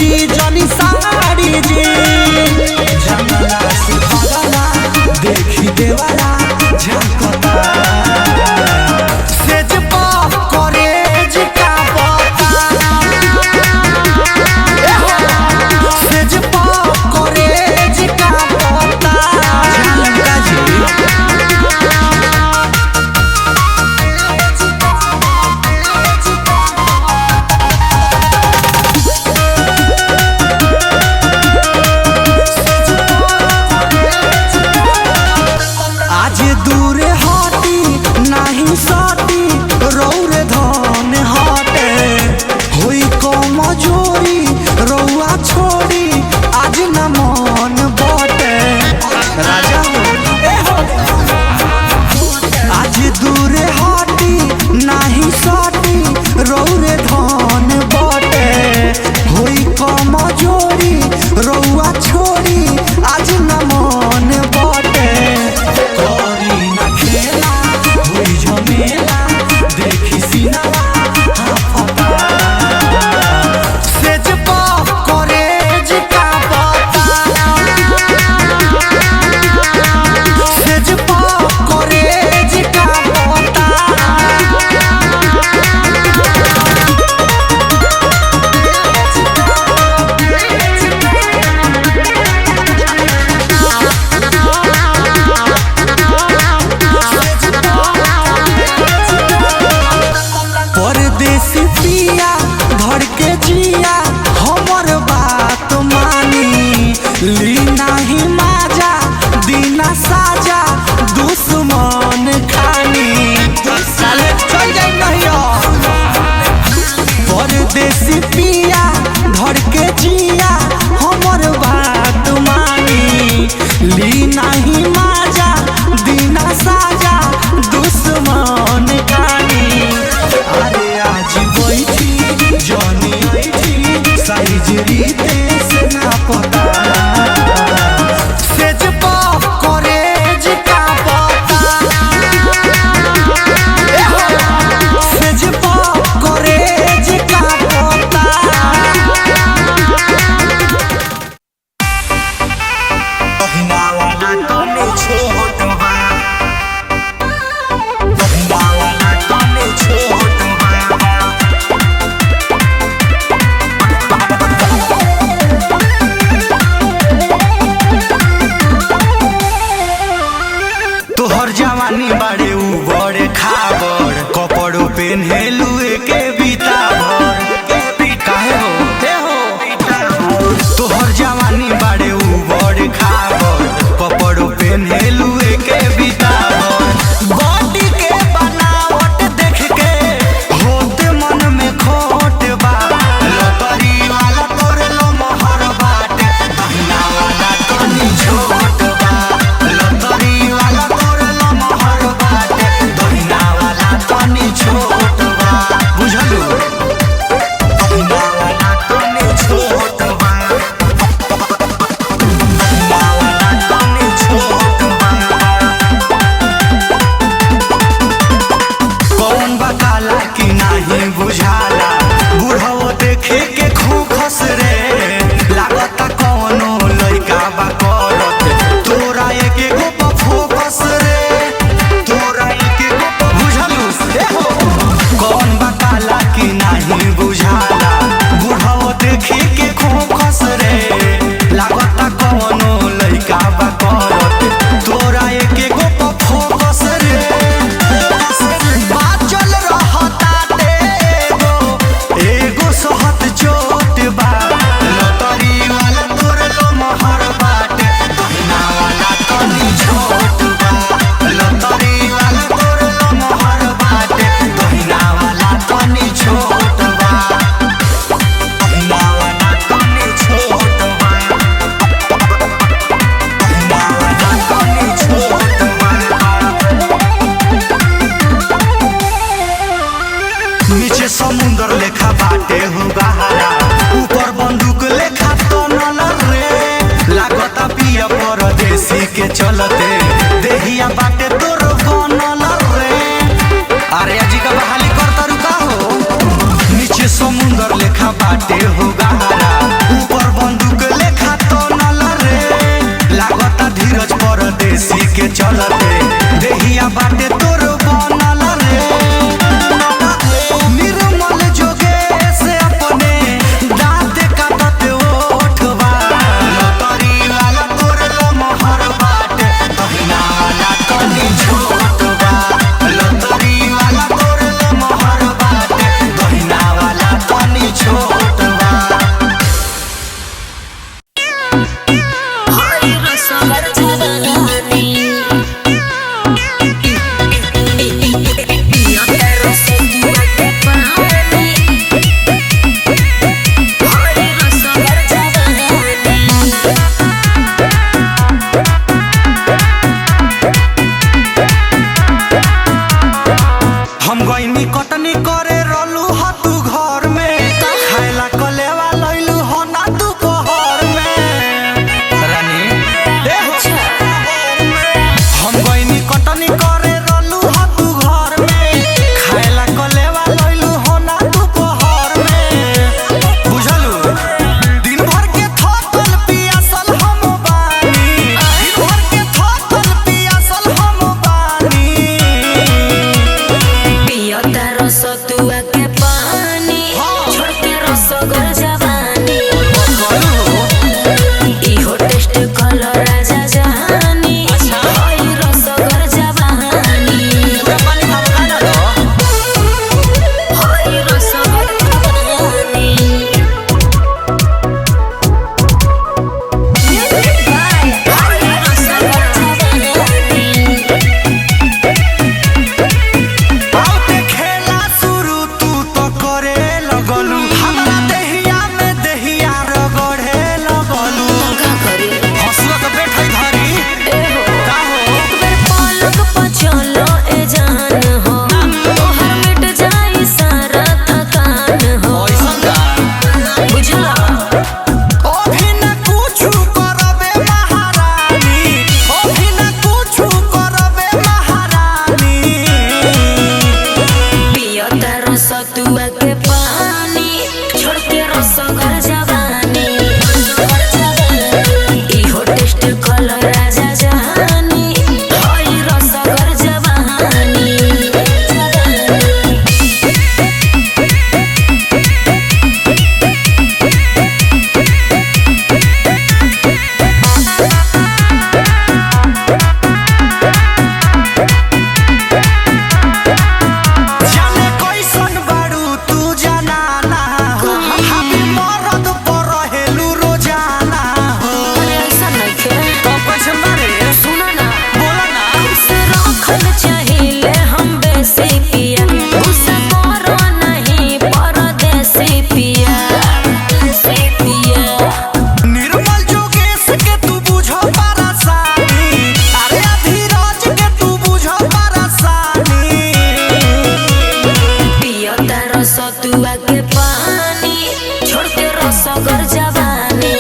खींची जनी साड़ी जी जंगला से भगला देखी देवाला झलकता सेज पाप करेज का पता सेज पाप करेज का पता झलका जी दूरे हटी नहीं सटी रौरे धन हटे होई कमजोरी रौआ छोड़ी आज न मन बटे राजा आज दूरे हटी नहीं सटी रौरे धन बटे होई कमजोरी रौआ छोड़ी आज न मन बटे देखी सीनावा सेज पाप करेज का पता सेज पाप करेज का पता परदेसी पिया धड़ के जिया हमर बात मानी ली नहीं माजा दीना साजा दुश्मन खानी साले चल जाए नहीं परदेसी पिया धड़ के जिया हमर बात मानी ली नहीं माजा दीना साजा दुश्मन खानी अरे आज बैठी जनी ऐठी साइज रीते से ना पता सेज पाप करेज का पता सेज पाप करेज का पता पहिना वाला तने छोट बा पहिना वाला तने छोट तोहर जवानी बाड़े उ बड़े खाबर कपड़ों पेन्हेलू के बीता भर काहे हो तोहर जवानी बाड़े उ बड़े खाबर कपड़ों पेन्हेलू के बीता भर बॉडी के बनावट देख के होते मन में खोट बा लतरी वाला तोरे लो मोहर बाटे पहिना वाला तनी छोट बा लतरी वाला छोट बा बुझलू पहिना वाला तनी छोट बा पहिना वाला तनी छोट बा कौन बकाला कि नहीं बुझाला बुढ़ाओ देखे के खूखस रे लागता कौनो लइका बा करत तोरा एके गो फोकस रे तोरा एके गो बुझलू कौन बकाला कि नहीं बुझाला बुढ़ाओ देखे के खोखस रे लागता कौनो लइका बा करत तोरा एके गो फोकस रे बाचल रहता एगो सहत चोट बा लतरी वाला तोरे लो मोहर बाटे पहिना वाला तनी छोट बा लतरी वाला तोरे लो मोहर बाटे पहिना वाला तनी छोट बा पहिना वाला तनी छोट बा पहिना वाला तनी छोट बा नीचे समुंदर लेखा बाटे हो गहरा ऊपर बंदूक लेखा तनल रे लागता पिया परदेसी के चलते देहिया बाटे तोर बनल रे अरे जी का बहाली करता रुका हो नीचे समुंदर लेखा बाटे हो गहरा सतुआ के पानी छोड़ के रसगर जवानी इहो टेस्ट कल राजा जानी हई रसगर जवानी सतुआ के पानी छोड़ के रसगर जवानी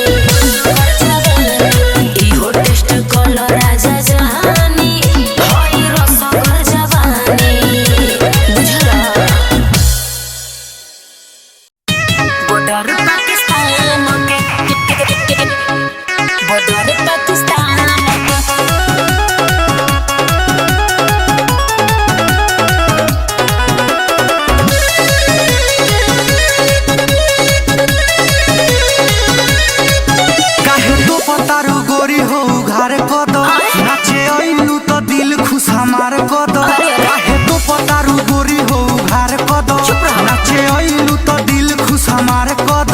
इहो टेस्ट कल राजा जानी हई रसगर जवानी बुझला बॉर्डर पाकिस्तान के बॉर्डर पाकिस्तान हमार कद काहे तो पतारू गोरी हो घर कद नाचे आइलू तो दिल खुश हमार कद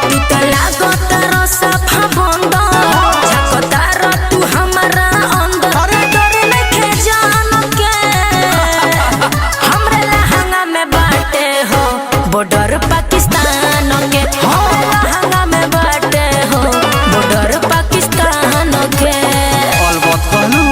तू त लागत रसफा बंद झकतार तू हमरा अंदर डर नखे जान के हमरे लहंगा में बाटे हो बॉर्डर पाकिस्तान के हमरे लहंगा में बाटे हो बॉर्डर पाकिस्तान के अलबत कहलू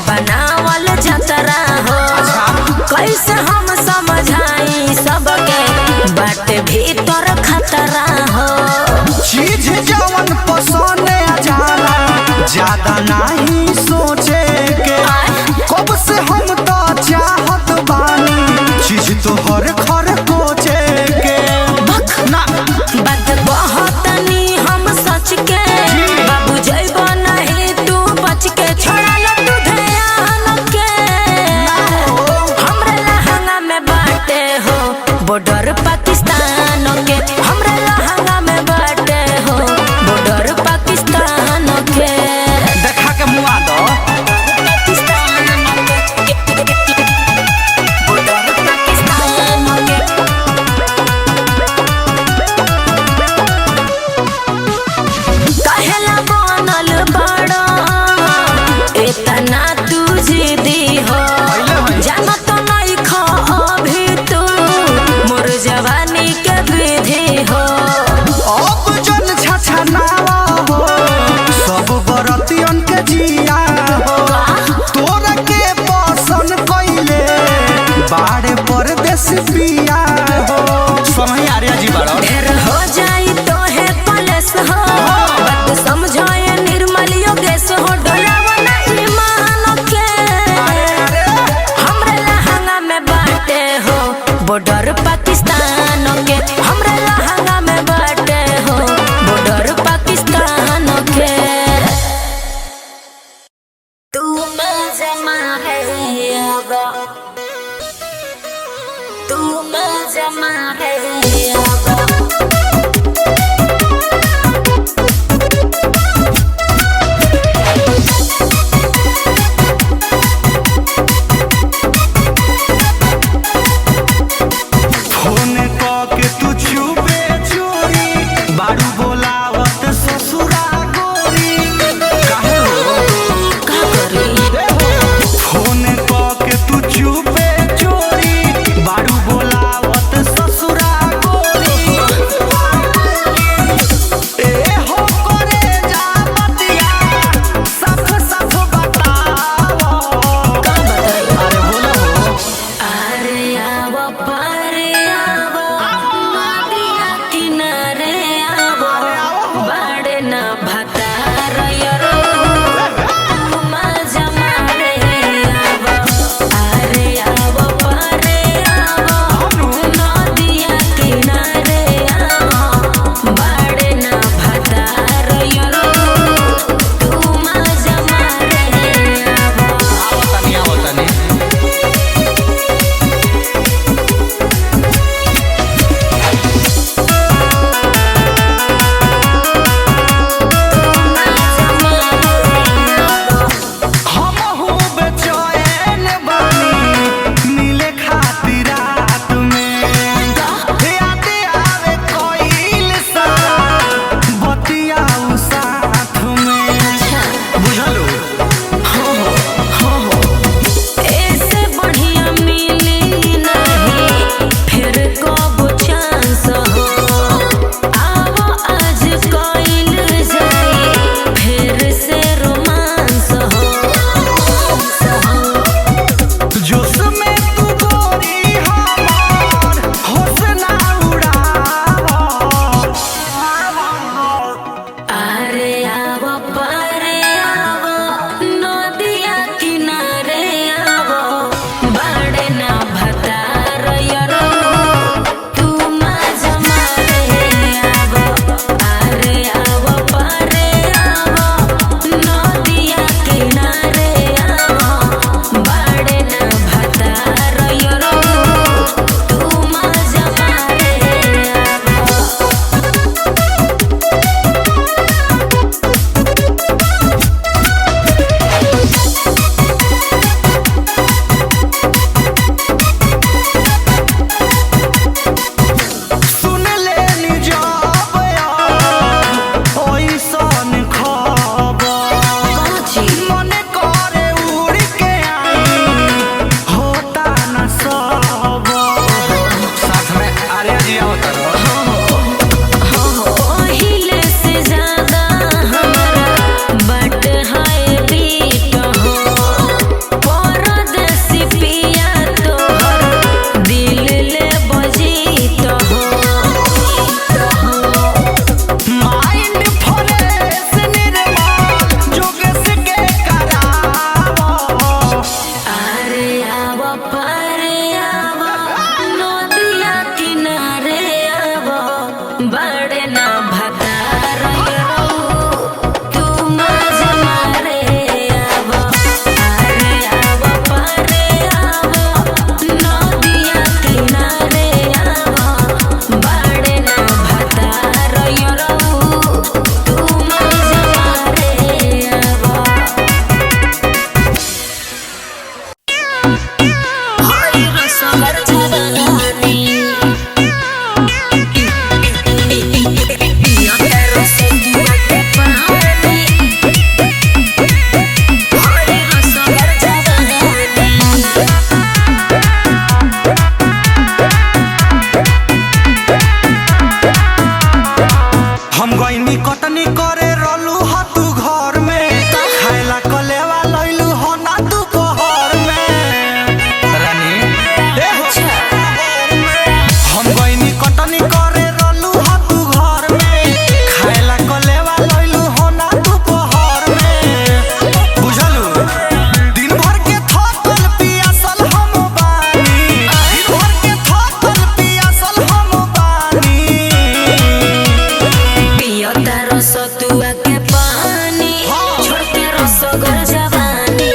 बनावल जतरा हो कैसे हम समझाई सबके बाटे भीतर खतरा हो चीज जवन पसंद आ जाला ज्यादा नहीं सोचे के कब से हम तो चाहत बानी चीज तो हर खर कोचे के ना बात कहतनी हम सच के बाबू जइबो नहीं तू बच के छोड़ा लो तू ध्यान के हमरे लहंगा में बाटे हो बॉर्डर पाकिस्तान के हमरे लहंगा में बाटे हो बॉर्डर पाकिस्तान के देखा के मुआ दो बॉर्डर पाकिस्तान के कहेला बनल बड़ा इतना तू जिदी हो जाना तो नहीं खा अभी तू मोर जवानी के विधि खटनी करे रहलू ह तू घर में खाएला कलेवा लइलू हो ना तू पहर में बुझलू दिन भर के थकल पियासल हम बानी दिन भर के थकल पियासल हम बानी पियता रस तुआ के पानी छोड़ के रसगर जवानी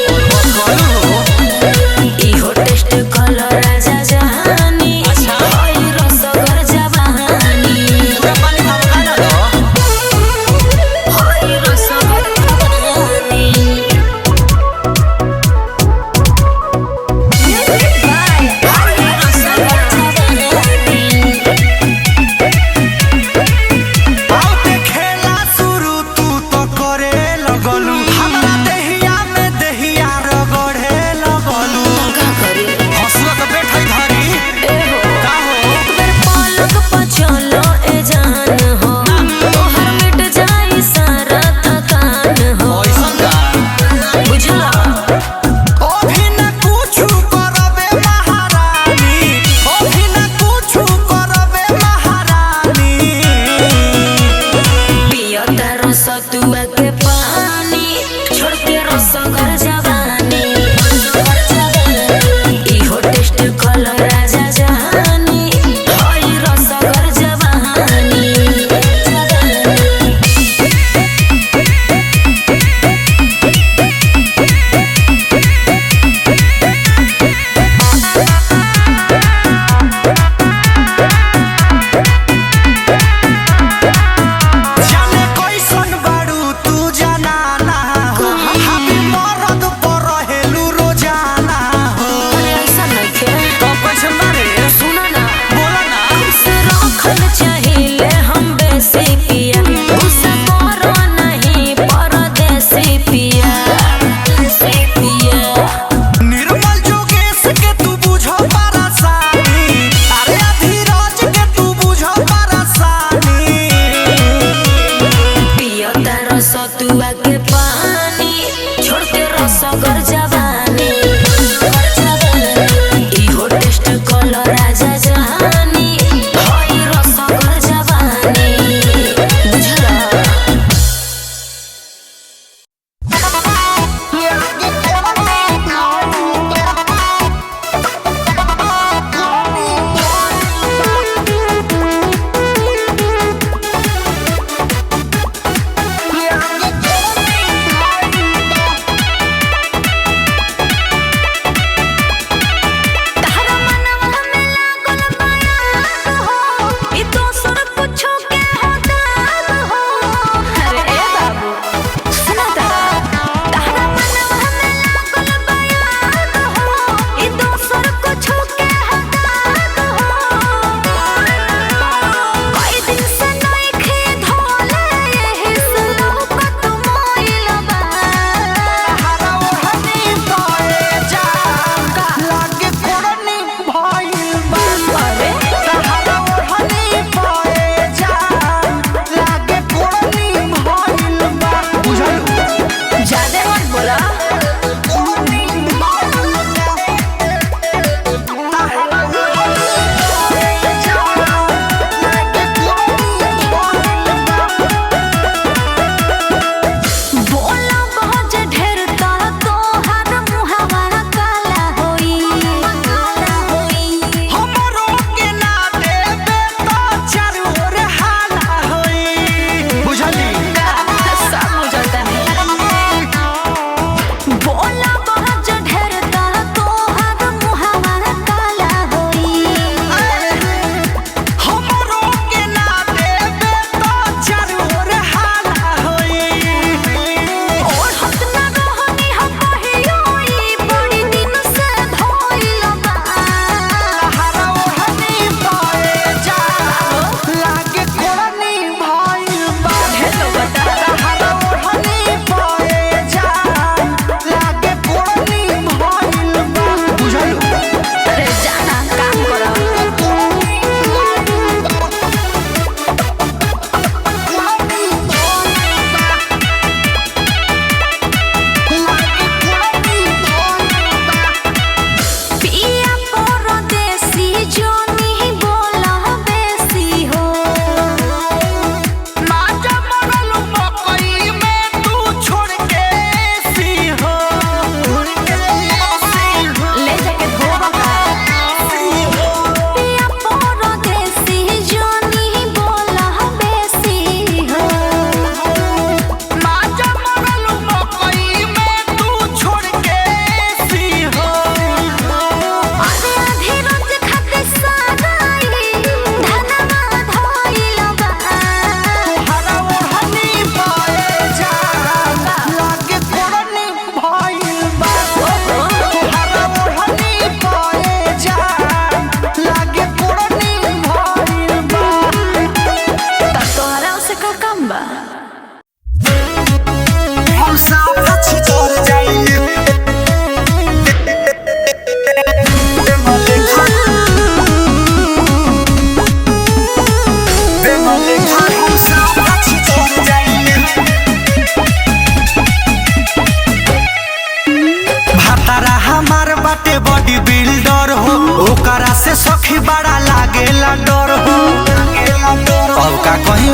इहो टेस्ट कलर राजा जहानी ओई रसगर जवानी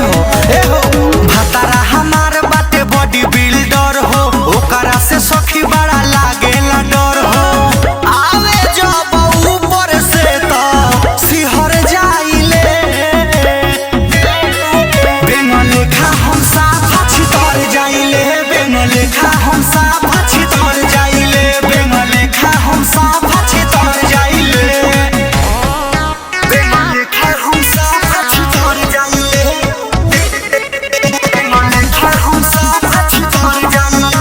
कहीं हो ए हो भतारा हमार बाटे बॉडी बिल्डर हो ओकरा से सखी बड़ा लागेला डर हो आवे जब ऊपर से तो सिहर जाइले बेंगलेखा हम साफ छितर जाइले बेंगलेखा हम साफ छितर जाइले बेंगलेखा हम साफ छितर जाइले बेंगलेखा हम साफ छितर जाइले बेंगलेखा हम साफ छितर जाइले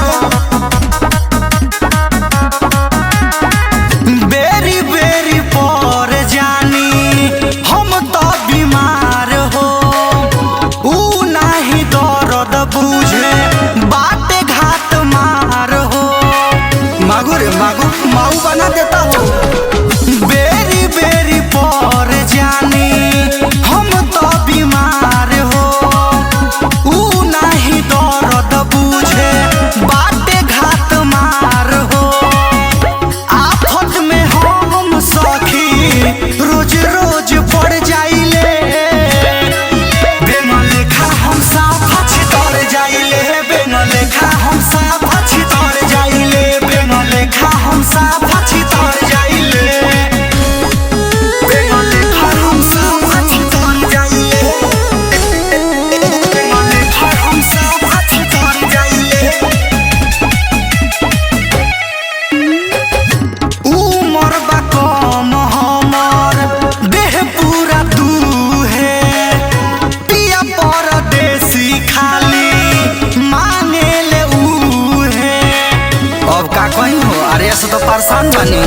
बेरी बेरी पर जानी हम तो बीमार हो ऊ नाही दर्द बुझे बाटे घात मार हो मागू रे मागू माऊ बना देता हो बेरी बेरी पर जानी हम तो बीमार हो ऊ नाही दर्द बुझे बाटे घात मार हो आफत में हम सखी रोज रोज पड़ जाइले बेंगलेखा हम साफ छितर जाइले बेंगलेखा हम साफ छितर जाइले बेंगलेखा हम साफ छितर जाइले बेंगलेखा हम साफ छितर जाइले बेंगलेखा हम साफ छितर जाइले उमर बा कम हमर देह पूरा दूहे पिया परदेसी खाली मांगे ले उहे अब का कहीं हो अरे ऐसे तो परेशान बनी